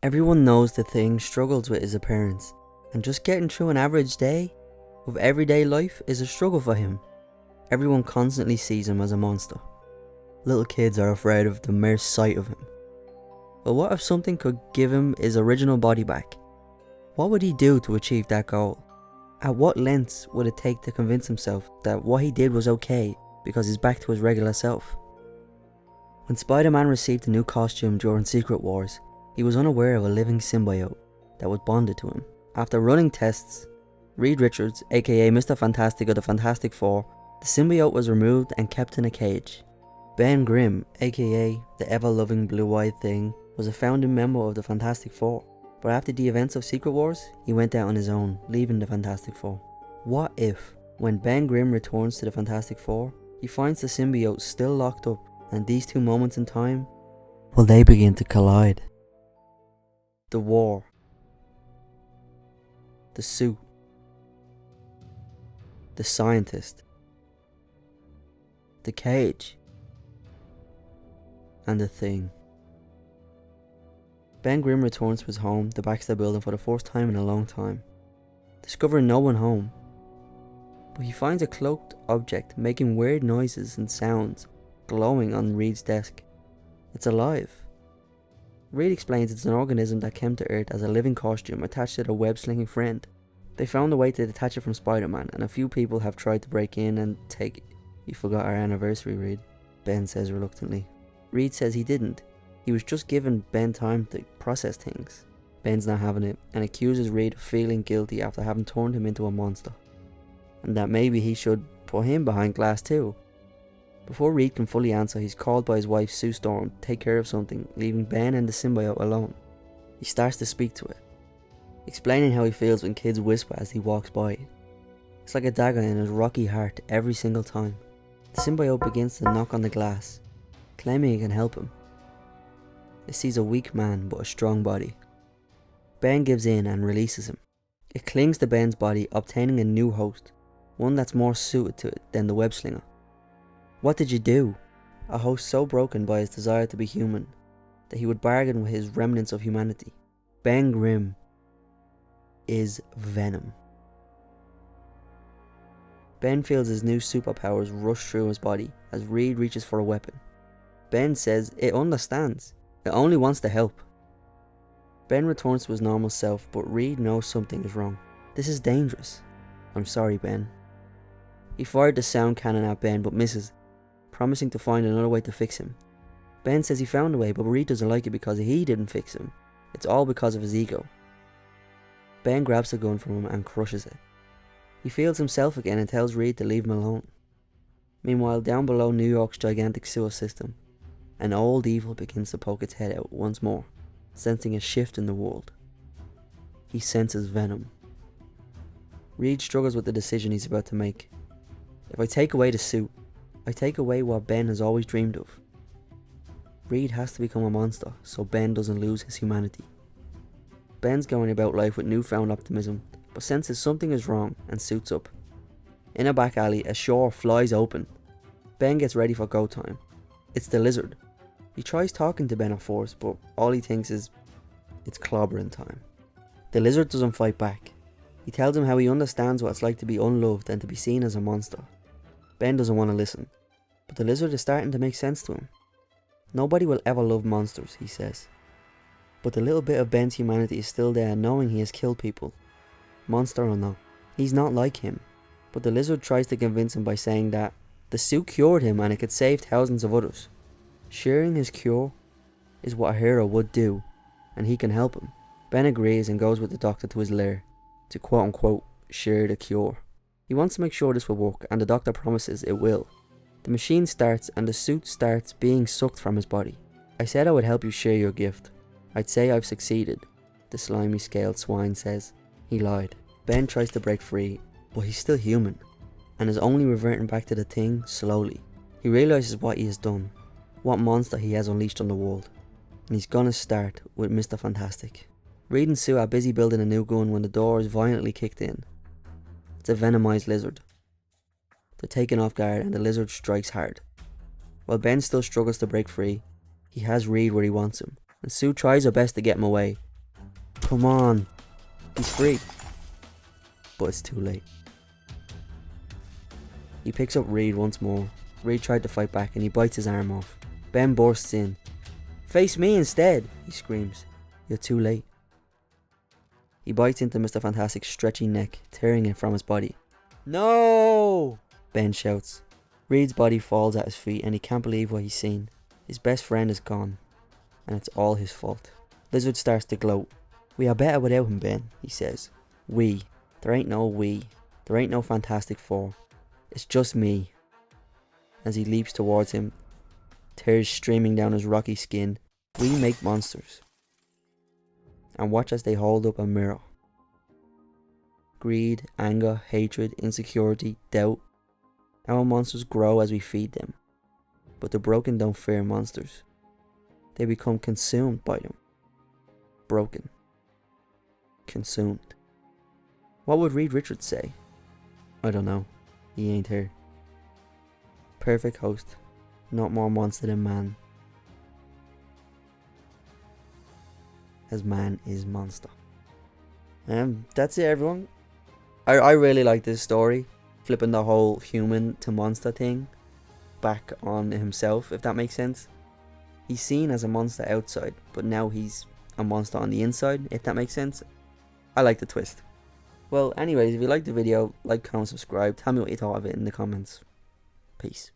Everyone knows the thing struggles with his appearance, and just getting through an average day of everyday life is a struggle for him. Everyone constantly sees him as a monster. Little kids are afraid of the mere sight of him. But what if something could give him his original body back? What would he do to achieve that goal? At what lengths would it take to convince himself that what he did was okay because he's back to his regular self? When Spider-Man received a new costume during Secret Wars, he was unaware of a living symbiote that was bonded to him. After running tests, Reed Richards, aka Mr. Fantastic of the Fantastic Four, the symbiote was removed and kept in a cage. Ben Grimm, aka the ever-loving blue-eyed thing, was a founding member of the Fantastic Four, but after the events of Secret Wars, he went out on his own, leaving the Fantastic Four. What if, when Ben Grimm returns to the Fantastic Four, he finds the symbiote still locked up, and these two moments in time, will they begin to collide? The war. The suit. The scientist. The cage. And the thing. Ben Grimm returns to his home, the Baxter building, for the first time in a long time, discovering no one home. But he finds a cloaked object making weird noises and sounds, glowing on Reed's desk. It's alive. Reed explains it's an organism that came to Earth as a living costume attached to their web-slinging friend. They found a way to detach it from Spider-Man, and a few people have tried to break in and take it. You forgot our anniversary, Reed, Ben says reluctantly. Reed says he didn't. He was just giving Ben time to process things. Ben's not having it, and accuses Reed of feeling guilty after having turned him into a monster, and that maybe he should put him behind glass too. Before Reed can fully answer, he's called by his wife Sue Storm to take care of something, leaving Ben and the symbiote alone. He starts to speak to it, explaining how he feels when kids whisper as he walks by. It's like a dagger in his rocky heart every single time. The symbiote begins to knock on the glass, claiming it can help him. It sees a weak man but a strong body. Ben gives in and releases him. It clings to Ben's body, obtaining a new host, one that's more suited to it than the web slinger. What did you do? A host so broken by his desire to be human that he would bargain with his remnants of humanity. Ben Grimm is Venom. Ben feels his new superpowers rush through his body as Reed reaches for a weapon. Ben says it understands. It only wants to help. Ben returns to his normal self, but Reed knows something is wrong. This is dangerous. I'm sorry, Ben. He fired the sound cannon at Ben but misses, promising to find another way to fix him. Ben says he found a way, but Reed doesn't like it because he didn't fix him. It's all because of his ego. Ben grabs the gun from him and crushes it. He feels himself again and tells Reed to leave him alone. Meanwhile, down below New York's gigantic sewer system, an old evil begins to poke its head out once more, sensing a shift in the world. He senses Venom. Reed struggles with the decision he's about to make. If I take away the suit, I take away what Ben has always dreamed of. Reed has to become a monster so Ben doesn't lose his humanity. Ben's going about life with newfound optimism, but senses something is wrong and suits up. In a back alley, a door flies open. Ben gets ready for go time. It's the lizard. He tries talking to Ben at first, but all he thinks is, it's clobbering time. The lizard doesn't fight back. He tells him how he understands what it's like to be unloved and to be seen as a monster. Ben doesn't want to listen, but the lizard is starting to make sense to him. Nobody will ever love monsters, he says. But the little bit of Ben's humanity is still there, knowing he has killed people. Monster or not, he's not like him. But the lizard tries to convince him by saying that the suit cured him and it could save thousands of others. Sharing his cure is what a hero would do, and he can help him. Ben agrees and goes with the doctor to his lair to quote unquote share the cure. He wants to make sure this will work, and the doctor promises it will. The machine starts and the suit starts being sucked from his body. I said I would help you share your gift. I'd say I've succeeded, the slimy scaled swine says. He lied. Ben tries to break free, but he's still human, and is only reverting back to the thing slowly. He realises what he has done, what monster he has unleashed on the world, and he's gonna start with Mr. Fantastic. Reed and Sue are busy building a new gun when the door is violently kicked in. It's a venomized lizard. They're taken off guard and the lizard strikes hard. While Ben still struggles to break free, he has Reed where he wants him, and Sue tries her best to get him away, Come on. He's free. But it's too late. He picks up Reed once more. Reed tried to fight back and he bites his arm off. Ben bursts in. Face me instead, he screams. You're too late. He bites into Mr. Fantastic's stretchy neck, tearing it from his body. No! Ben shouts. Reed's body falls at his feet and he can't believe what he's seen. His best friend is gone. And it's all his fault. Lizard starts to gloat. We are better without him, Ben, he says. We. There ain't no we. There ain't no Fantastic Four. It's just me. As he leaps towards him, tears streaming down his rocky skin. We make monsters. And watch as they hold up a mirror. Greed, anger, hatred, insecurity, doubt. Our monsters grow as we feed them. But the broken don't fear monsters. They become consumed by them. Broken. Consumed. What would Reed Richards say? I don't know. He ain't here. Perfect host. Not more monster than man. As man is monster. That's it, everyone. I really like this story. Flipping the whole human to monster thing back on himself, if that makes sense. He's seen as a monster outside, but now he's a monster on the inside, if that makes sense. I like the twist. Well, anyways, if you liked the video, like, comment, subscribe. Tell me what you thought of it in the comments. Peace.